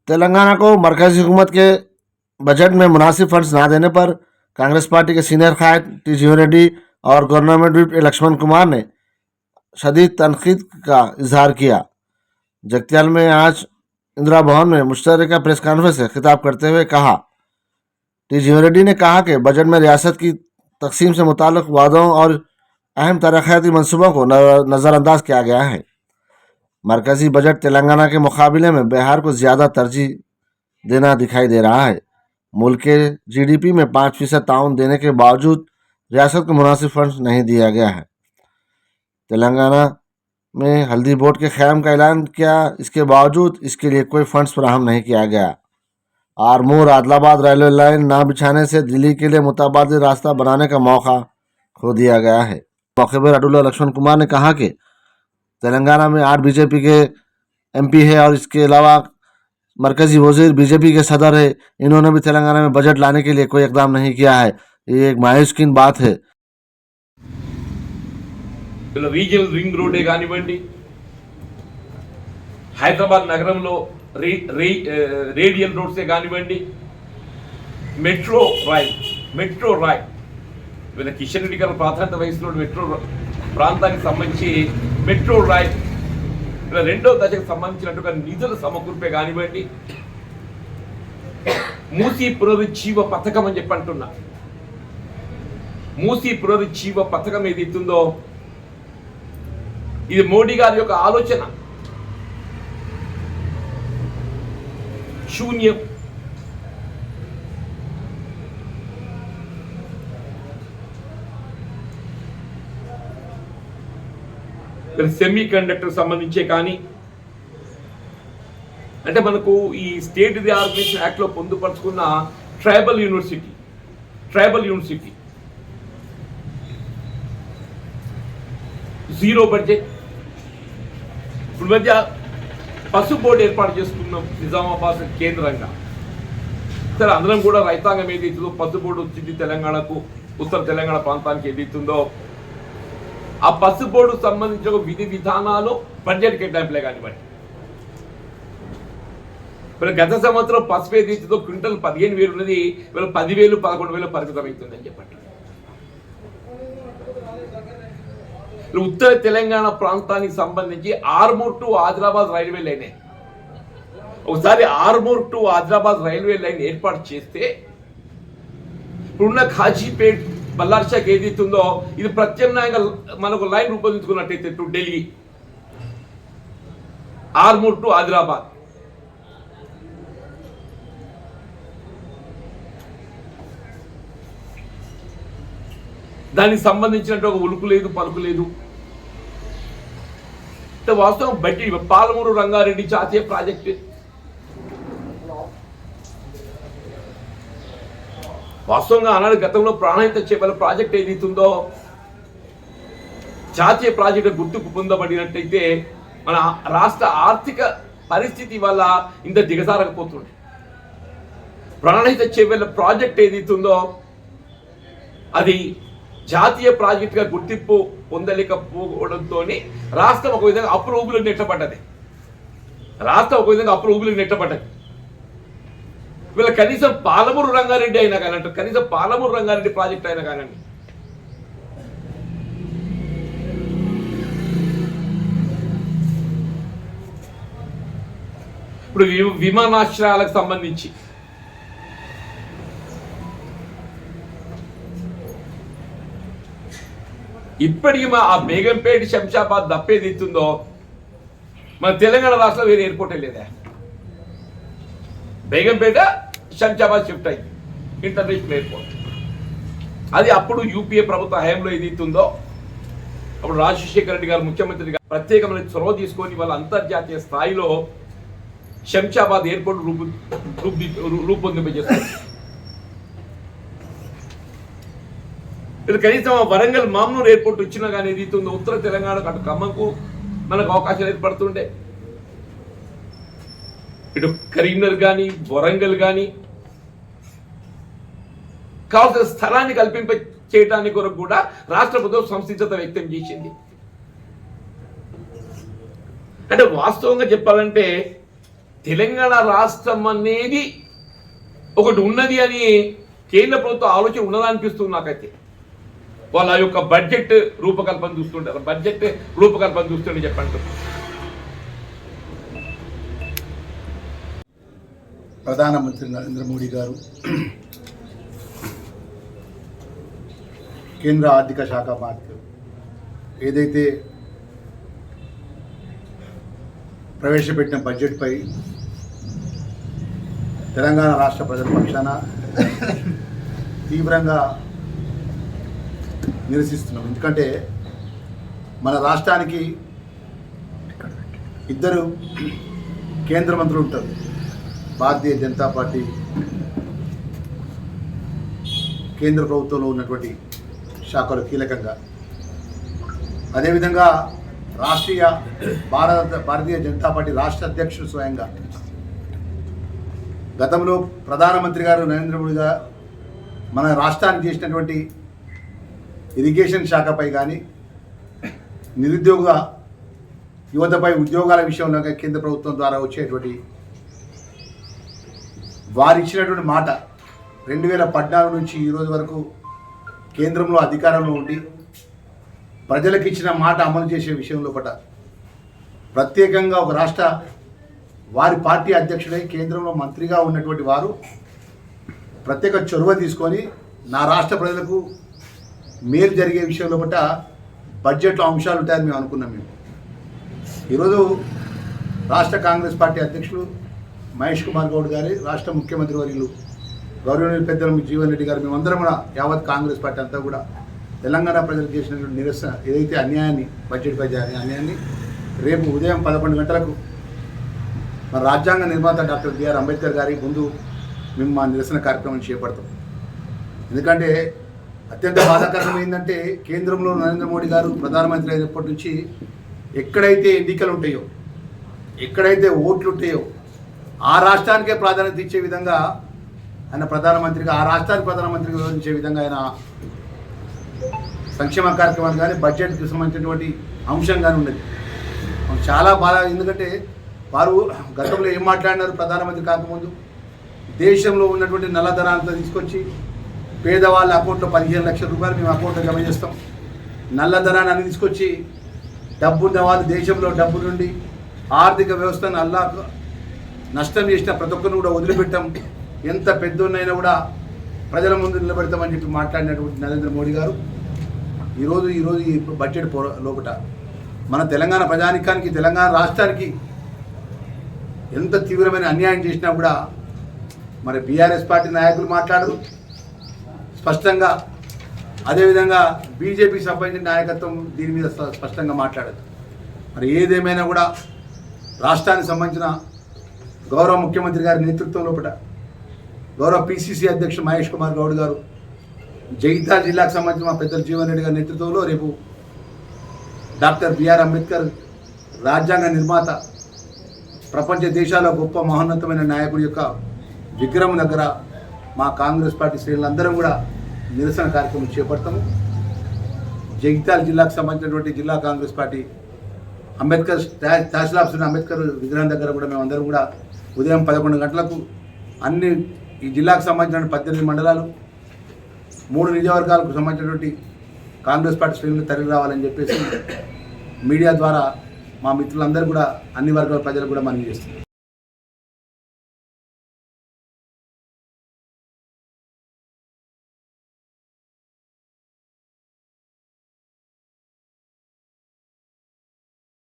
तेलंगाना को मरकजी हुकूमत के बजट में मुनासिब फंड्स ना देने पर कांग्रेस पार्टी के सीनियर कायद टी जीवन रेड्डी और गवर्नमेंट व्हिप लक्ष्मण कुमार ने शदीद तनकीद का इजहार किया। जगत्याल में आज इंदिरा भवन में मुश्तरका प्रेस कॉन्फ्रेंस से खिताब करते हुए कहा, टी जीवन रेड्डी ने कहा कि बजट में रियासत की तकसीम से मुताल्लिक वादों और अहम तरक्याती मनसूबों को नज़रअंदाज किया गया है। मरकजी बजट तेलंगाना के मुकाबले में बिहार को ज़्यादा तरजीह देना दिखाई दे रहा है। मुल्क के जीडीपी में 5% ताउन देने के बावजूद रियासत को मुनासिब फंड नहीं दिया गया है। तेलंगाना में हल्दी बोर्ड के क़याम का ऐलान किया, इसके बावजूद इसके लिए कोई फंड्स फराहम नहीं किया गया। आरमूर आदिलाबाद रेलवे लाइन ना बिछाने से दिल्ली के लिए मुतबादिल रास्ता बनाने का मौका खो दिया गया है। मौके पर अडुल्ला लक्ष्मण कुमार ने कहा कि तेलंगाना में 8 बीजेपी के एमपी है और इसके अलावा मरकजी वजीर बीजेपी के सदर है। इन्होंने भी तेलंगाना में बजट लाने के लिए कोई इकदाम नहीं किया है। ये एक मायूसकिन बात है। రీజనల్ రింగ్ రోడ్డే కానివ్వండి, హైదరాబాద్ నగరంలో రేడియల్ రోడ్సే కానివ్వండి, మెట్రో రైల్ వీళ్ళ కిషన్ రెడ్డి గారు ప్రాధాన్యత వహిస్తున్న మెట్రో ప్రాంతానికి సంబంధించి మెట్రో రైల్ ఇలా రెండో దశకు సంబంధించినట్టుగా నిధుల సమకూర్పే కానివ్వండి, మూసీ పునరుజ్జీవ పథకం అని చెప్పి అంటున్నా. మూసీ పునరుజ్జీవ పథకం ఏదైతుందో ఇది మోడీ గారి యొక్క ఆలోచన. శూన్యం. సెమీ కండక్టర్ సంబంధించే కానీ అంటే మనకు ఈ స్టేట్ రీఆర్గనైజేషన్ యాక్ట్ లో పొందుపరుచుకున్న ట్రైబల్ యూనివర్సిటీ జీరో బడ్జెట్. ఇప్పుడు మధ్య పసు బోర్డు ఏర్పాటు చేసుకున్నాం నిజామాబాద్ కేంద్రంగా. సరే, అందరం కూడా రైతాంగం ఏదైతుందో పసు బోర్డు వచ్చింది తెలంగాణకు, ఉత్తర తెలంగాణ ప్రాంతానికి ఏదైతుందో ఆ పసు బోర్డు సంబంధించిన విధి విధానాలు బడ్జెట్ కేటాయింపులే కానివ్వండి. ఇప్పుడు గత సంవత్సరం పసుపు ఏదైతుందో క్వింటల్ 15,000 ఉన్నది, వీళ్ళ 10,000 11,000 పరిమితం అవుతుందని చెప్పండి. ఉత్తర తెలంగాణ ప్రాంతానికి సంబంధించి Armoor to Adilabad railway line, ఒకసారి Armoor to Adilabad railway line ఏర్పాటు చేస్తే ఇప్పుడున్న ఖాజీపేట్ బల్లార్షాకి ఏదైతుందో ఇది ప్రత్యామ్నాయంగా మనకు లైన్ రూపొందించుకున్నట్టయితే టు ఢిల్లీ, ఆర్మూర్ టు ఆదిలాబాద్. దానికి సంబంధించినట్టు ఒక ఉలుకు లేదు, పలుకు లేదు. వాస్తవం బట్టి పాలమూరు రంగారెడ్డి జాతీయ ప్రాజెక్టు వాస్తవంగా ఆనాడు గతంలో ప్రాణహిత చేపల ప్రాజెక్ట్ ఏదైతుందో జాతీయ ప్రాజెక్టు గుర్తుకు పొందబడినట్టయితే మన రాష్ట్ర ఆర్థిక పరిస్థితి వల్ల ఇంత దిగజారకపోతుండే. ప్రాణహిత చేపల ప్రాజెక్ట్ ఏదైతుందో అది జాతీయ ప్రాజెక్టుగా గుర్తింపు పొందలేకపోవడంతో రాష్ట్రం ఒక విధంగా అప్పుల ఊబిలో నెట్టబడ్డది. వీళ్ళ కనీసం పాలమూరు రంగారెడ్డి అయినా కానీ అంటారు, కనీసం పాలమూరు రంగారెడ్డి ప్రాజెక్ట్ అయినా కానండి. ఇప్పుడు విమానాశ్రయాలకు సంబంధించి ఇప్పటికీ ఆ బేగంపేట శంషాబాద్ దప్పేది ఇస్తుందో మన తెలంగాణ రాష్ట్రంలో వేరే ఎయిర్పోర్టే లేదా. బేగంపేట శంషాబాద్ షిఫ్ట్ అయింది ఇంటర్నేషనల్ ఎయిర్పోర్ట్. అది అప్పుడు యూపీఏ ప్రభుత్వ హయాంలో ఏది ఇస్తుందో అప్పుడు రాజశేఖర రెడ్డి గారు ముఖ్యమంత్రిగా ప్రత్యేకమైన చొరవ తీసుకొని వాళ్ళ అంతర్జాతీయ స్థాయిలో శంషాబాద్ ఎయిర్పోర్ట్ రూపొందింపజేస్తారు. ఇది కనీసం వరంగల్ మామ్నూర్ ఎయిర్పోర్ట్ వచ్చినా కానీ ఏది ఉందో ఉత్తర తెలంగాణకు అటు ఖమ్మంకు మనకు అవకాశాలు ఏర్పడుతుండే. ఇటు కరీంనగర్ కానీ వరంగల్ కానీ కావాల్సిన స్థలాన్ని కల్పింప చేయడానికి కొరకు కూడా రాష్ట్ర ప్రభుత్వం సంసిద్ధత వ్యక్తం చేసింది. అంటే వాస్తవంగా చెప్పాలంటే తెలంగాణ రాష్ట్రం అనేది ఒకటి ఉన్నది అని కేంద్ర ప్రభుత్వం ఆలోచన ఉన్నదనిపిస్తుంది నాకైతే. వాళ్ళ యొక్క బడ్జెట్ రూపకల్పన చూస్తుంటారు, బడ్జెట్ రూపకల్పన చూస్తుంటే చెప్పండి. ప్రధానమంత్రి నరేంద్ర మోడీ గారు కేంద్ర ఆర్థిక శాఖ మంత్రి ఏదైతే ప్రవేశపెట్టిన బడ్జెట్పై తెలంగాణ రాష్ట్ర ప్రజల పక్షాన తీవ్రంగా నిరసిస్తున్నాం. ఎందుకంటే మన రాష్ట్రానికి ఇద్దరు కేంద్ర మంత్రులు ఉంటారు, భారతీయ జనతా పార్టీ కేంద్ర ప్రభుత్వంలో ఉన్నటువంటి శాఖలు కీలకంగా. అదేవిధంగా భారతీయ జనతా పార్టీ రాష్ట్ర అధ్యక్షుడు స్వయంగా గతంలో ప్రధానమంత్రి గారు నరేంద్ర మోడీ గారు మన రాష్ట్రానికి చేసినటువంటి ఇరిగేషన్ శాఖపై కానీ, నిరుద్యోగ యువతపై ఉద్యోగాల విషయంలో కేంద్ర ప్రభుత్వం ద్వారా వచ్చేటువంటి వారు ఇచ్చినటువంటి మాట 2014 నుంచి ఈరోజు వరకు కేంద్రంలో అధికారంలో ఉండి ప్రజలకు ఇచ్చిన మాట అమలు చేసే విషయంలో ప్రత్యేకంగా ఒక రాష్ట్ర వారి పార్టీ అధ్యక్షుడై కేంద్రంలో మంత్రిగా ఉన్నటువంటి వారు ప్రత్యేక చొరవ తీసుకొని నా రాష్ట్ర ప్రజలకు మేలు జరిగే విషయంలో బడ్జెట్లో అంశాలు ఉంటాయని మేము అనుకున్నాం. ఈరోజు రాష్ట్ర కాంగ్రెస్ పార్టీ అధ్యక్షులు మహేష్ కుమార్ గౌడ్ గారి, రాష్ట్ర ముఖ్యమంత్రి వర్యులు గౌరవనీయులు పెద్దలు జీవన్ రెడ్డి గారు, మేమందరం కూడా యావత్ కాంగ్రెస్ పార్టీ అంతా కూడా తెలంగాణ ప్రజలకు చేసినటువంటి నిరసన ఏదైతే అన్యాయాన్ని, బడ్జెట్పై అన్యాయాన్ని రేపు ఉదయం 11 గంటలకు మన రాజ్యాంగ నిర్మాత డాక్టర్ బిఆర్ అంబేద్కర్ గారి ముందు మేము మా నిరసన కార్యక్రమం చేపడతాం. ఎందుకంటే అత్యంత బాధాకరం ఏంటంటే కేంద్రంలో నరేంద్ర మోడీ గారు ప్రధానమంత్రి అయినప్పటి నుంచి ఎక్కడైతే ఎన్నికలు ఉంటాయో, ఎక్కడైతే ఓట్లు ఉంటాయో ఆ రాష్ట్రానికే ప్రాధాన్యత ఇచ్చే విధంగా ఆయన ప్రధానమంత్రిగా, ఆ రాష్ట్రానికి ప్రధానమంత్రిగా వివరించే విధంగా ఆయన సంక్షేమ కార్యక్రమాలు కానీ, బడ్జెట్కి సంబంధించినటువంటి అంశం కానీ ఉన్నది. చాలా బాధ. ఎందుకంటే వారు గతంలో ఏం మాట్లాడినారు, ప్రధానమంత్రి కాకముందు దేశంలో ఉన్నటువంటి నల్లధనాన్ని తీసుకొచ్చి పేదవాళ్ళ అకౌంట్లో 15 లక్షల రూపాయలు మేము అకౌంట్లో జమ చేస్తాం, నల్లధనాన్ని తీసుకొచ్చి డబ్బున్న వాళ్ళు దేశంలో డబ్బు నుండి ఆర్థిక వ్యవస్థను నష్టం చేసిన ప్రతి ఒక్కరిని కూడా వదిలిపెట్టాం, ఎంత పెద్దోన్నైనా కూడా ప్రజల ముందు నిలబెడతామని చెప్పి మాట్లాడినటువంటి నరేంద్ర మోడీ గారు ఈరోజు ఈ బడ్జెట్ లోపల మన తెలంగాణ ప్రజానికానికి, తెలంగాణ రాష్ట్రానికి ఎంత తీవ్రమైన అన్యాయం చేసినా కూడా మరి బీఆర్ఎస్ పార్టీ నాయకులు మాట్లాడరు స్పష్టంగా. అదేవిధంగా బీజేపీకి సంబంధించిన నాయకత్వం దీని మీద స్పష్టంగా మాట్లాడదు. మరి ఏదేమైనా కూడా రాష్ట్రానికి సంబంధించిన గౌరవ ముఖ్యమంత్రి గారి నేతృత్వం లోపల గౌరవ పిసిసి అధ్యక్షుడు మహేష్ కుమార్ గౌడ్ గారు, జగిత్యాల జిల్లాకు సంబంధించిన మా పెద్దలు జీవన్ రెడ్డి గారి నేతృత్వంలో రేపు డాక్టర్ బిఆర్ అంబేద్కర్ రాజ్యాంగ నిర్మాత, ప్రపంచ దేశాల గొప్ప మహోన్నతమైన నాయకుడి యొక్క విగ్రహం దగ్గర మా కాంగ్రెస్ పార్టీ శ్రేణులందరం కూడా నిరసన కార్యక్రమం చేపడతాము. జగిత్యాల జిల్లాకు సంబంధించినటువంటి జిల్లా కాంగ్రెస్ పార్టీ అంబేద్కర్ తహసీల్ ఆఫీస్ అంబేద్కర్ విగ్రహం దగ్గర కూడా మేమందరం కూడా ఉదయం 11 గంటలకు అన్ని ఈ జిల్లాకు సంబంధించిన 18 మండలాలు, 3 నియోజకవర్గాలకు సంబంధించినటువంటి కాంగ్రెస్ పార్టీ శ్రేణులు తరలి రావాలని చెప్పేసి మీడియా ద్వారా మా మిత్రులందరూ కూడా అన్ని వర్గాల ప్రజలు కూడా మనవి చేస్తున్నారు.